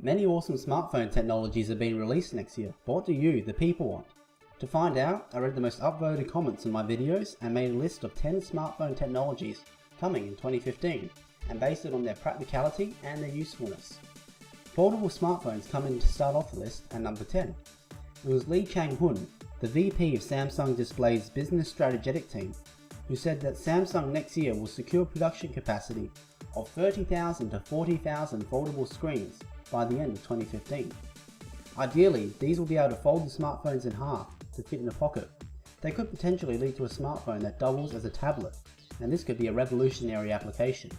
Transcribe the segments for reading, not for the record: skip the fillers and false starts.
Many awesome smartphone technologies are being released next year, but what do you, the people, want? To find out, I read the most upvoted comments on my videos and made a list of 10 smartphone technologies coming in 2015 and based it on their practicality and their usefulness. Foldable smartphones come in to start off the list at number 10. It was Lee Chang-hun, the VP of Samsung Display's business strategic team, who said that Samsung next year will secure production capacity of 30,000 to 40,000 foldable screens by the end of 2015. Ideally, these will be able to fold the smartphones in half to fit in a pocket. They could potentially lead to a smartphone that doubles as a tablet, and this could be a revolutionary application.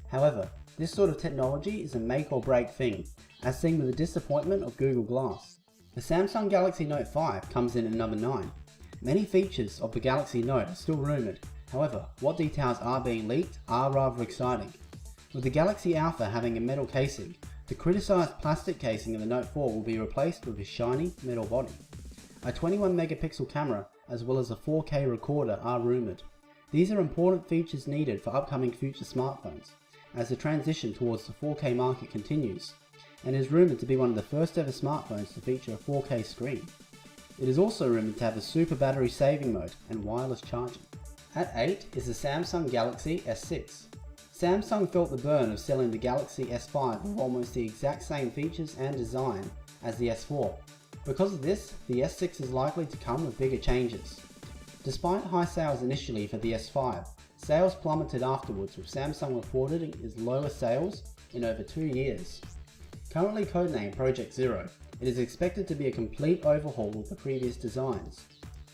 However, this sort of technology is a make or break thing, as seen with the disappointment of Google Glass. The Samsung Galaxy Note 5 comes in at number 9. Many features of the Galaxy Note are still rumoured, however, what details are being leaked are rather exciting. With the Galaxy Alpha having a metal casing, the criticised plastic casing of the Note 4 will be replaced with a shiny metal body. A 21 megapixel camera as well as a 4K recorder are rumoured. These are important features needed for upcoming future smartphones, as the transition towards the 4K market continues, and is rumoured to be one of the first ever smartphones to feature a 4K screen. It is also rumoured to have a super battery saving mode and wireless charging. At 8 is the Samsung Galaxy S6. Samsung felt the burn of selling the Galaxy S5 with almost the exact same features and design as the S4. Because of this, the S6 is likely to come with bigger changes. Despite high sales initially for the S5, sales plummeted afterwards, with Samsung reported its lowest sales in over 2 years. Currently codenamed Project Zero, it is expected to be a complete overhaul of the previous designs.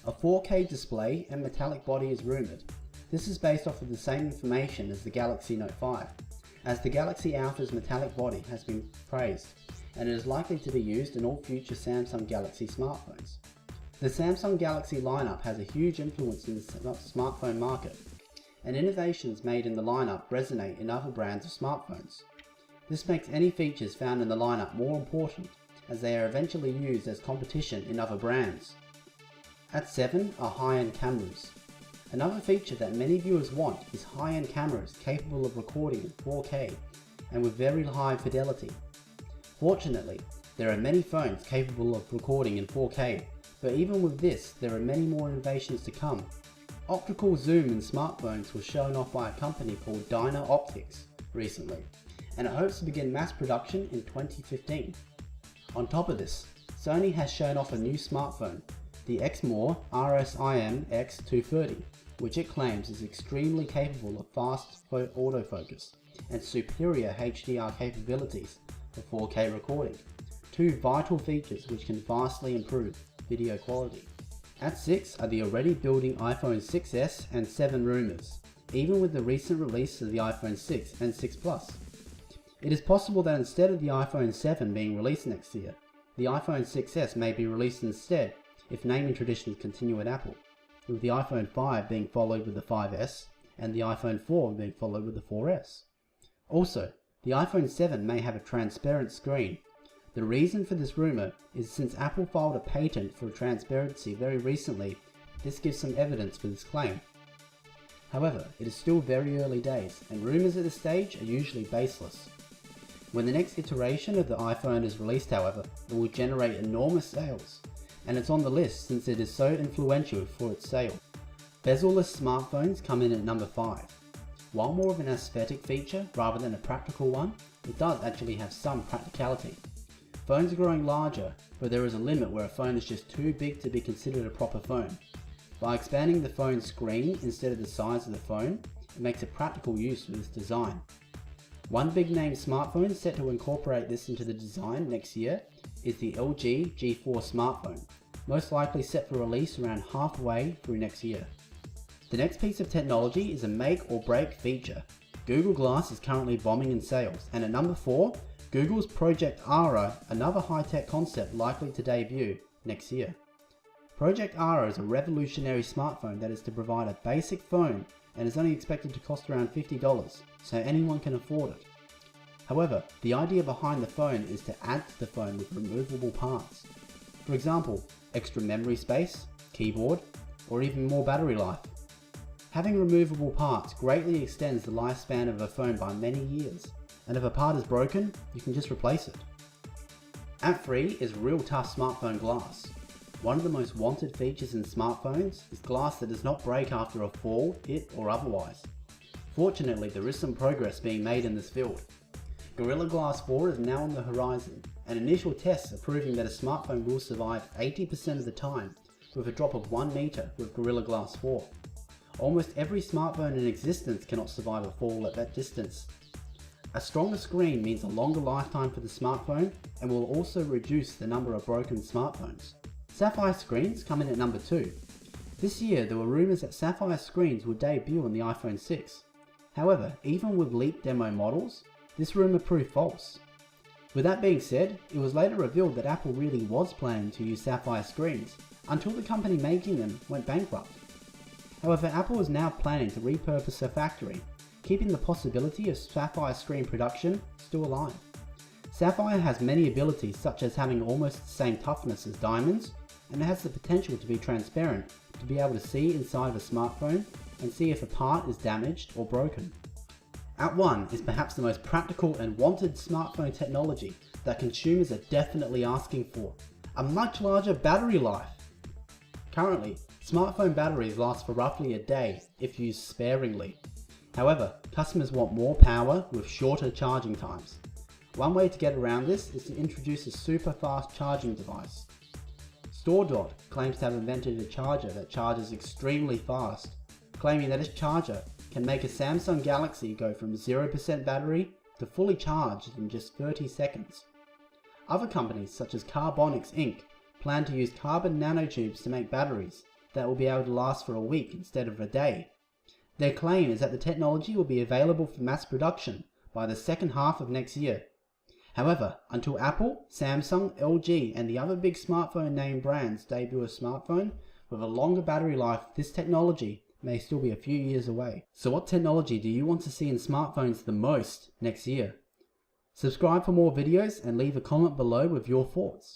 A 4K display and metallic body is rumoured. This is based off of the same information as the Galaxy Note 5, as the Galaxy Alpha's metallic body has been praised, and it is likely to be used in all future Samsung Galaxy smartphones. The Samsung Galaxy lineup has a huge influence in the smartphone market, and innovations made in the lineup resonate in other brands of smartphones. This makes any features found in the lineup more important, as they are eventually used as competition in other brands. At 7 are high-end cameras. Another feature that many viewers want is high-end cameras capable of recording in 4K and with very high fidelity. Fortunately, there are many phones capable of recording in 4K, but even with this, there are many more innovations to come. Octa-core zoom in smartphones was shown off by a company called Dyna Optics recently, and it hopes to begin mass production in 2015. On top of this, Sony has shown off a new smartphone, the Xmore RSIM X230, which it claims is extremely capable of fast autofocus and superior HDR capabilities for 4K recording, two vital features which can vastly improve video quality. At 6 are the already building iPhone 6s and 7 rumours, even with the recent release of the iPhone 6 and 6 Plus. It is possible that instead of the iPhone 7 being released next year, the iPhone 6s may be released instead if naming traditions continue at Apple, with the iPhone 5 being followed with the 5S and the iPhone 4 being followed with the 4S. Also, the iPhone 7 may have a transparent screen. The reason for this rumour is since Apple filed a patent for transparency very recently, this gives some evidence for this claim. However, it is still very early days, and rumours at this stage are usually baseless. When the next iteration of the iPhone is released, however, it will generate enormous sales, and it's on the list since it is so influential for its sale. Bezel-less smartphones come in at number 5. While more of an aesthetic feature rather than a practical one, it does actually have some practicality. Phones are growing larger, but there is a limit where a phone is just too big to be considered a proper phone. By expanding the phone's screen instead of the size of the phone, it makes a practical use of this design. One big name smartphone set to incorporate this into the design next year is the LG G4 smartphone, most likely set for release around halfway through next year. The next piece of technology is a make or break feature. Google Glass is currently bombing in sales, and at number 4, Google's Project Ara, another high-tech concept likely to debut next year. Project Ara is a revolutionary smartphone that is to provide a basic phone and is only expected to cost around $50, so anyone can afford it. However, the idea behind the phone is to add to the phone with removable parts. For example, extra memory space, keyboard, or even more battery life. Having removable parts greatly extends the lifespan of a phone by many years, and if a part is broken, you can just replace it. At 3 is real tough smartphone glass. One of the most wanted features in smartphones is glass that does not break after a fall, hit or otherwise. Fortunately, there is some progress being made in this field. Gorilla Glass 4 is now on the horizon, and initial tests are proving that a smartphone will survive 80% of the time with a drop of 1 meter with Gorilla Glass 4. Almost every smartphone in existence cannot survive a fall at that distance. A stronger screen means a longer lifetime for the smartphone and will also reduce the number of broken smartphones. Sapphire screens come in at number 2. This year there were rumours that sapphire screens would debut on the iPhone 6. However, even with leaked demo models, this rumour proved false. With that being said, it was later revealed that Apple really was planning to use sapphire screens until the company making them went bankrupt. However, Apple is now planning to repurpose their factory, keeping the possibility of sapphire screen production still alive. Sapphire has many abilities such as having almost the same toughness as diamonds, and it has the potential to be transparent to be able to see inside of a smartphone and see if a part is damaged or broken. At 1 is perhaps the most practical and wanted smartphone technology that consumers are definitely asking for: a much larger battery life. Currently, smartphone batteries last for roughly a day if used sparingly. However, customers want more power with shorter charging times. One way to get around this is to introduce a super fast charging device. StoreDot claims to have invented a charger that charges extremely fast, claiming that its charger can make a Samsung Galaxy go from 0% battery to fully charged in just 30 seconds. Other companies such as Carbonics Inc. plan to use carbon nanotubes to make batteries that will be able to last for a week instead of a day. Their claim is that the technology will be available for mass production by the second half of next year. However, until Apple, Samsung, LG and the other big smartphone name brands debut a smartphone with a longer battery life, this technology may still be a few years away. So what technology do you want to see in smartphones the most next year? Subscribe for more videos and leave a comment below with your thoughts.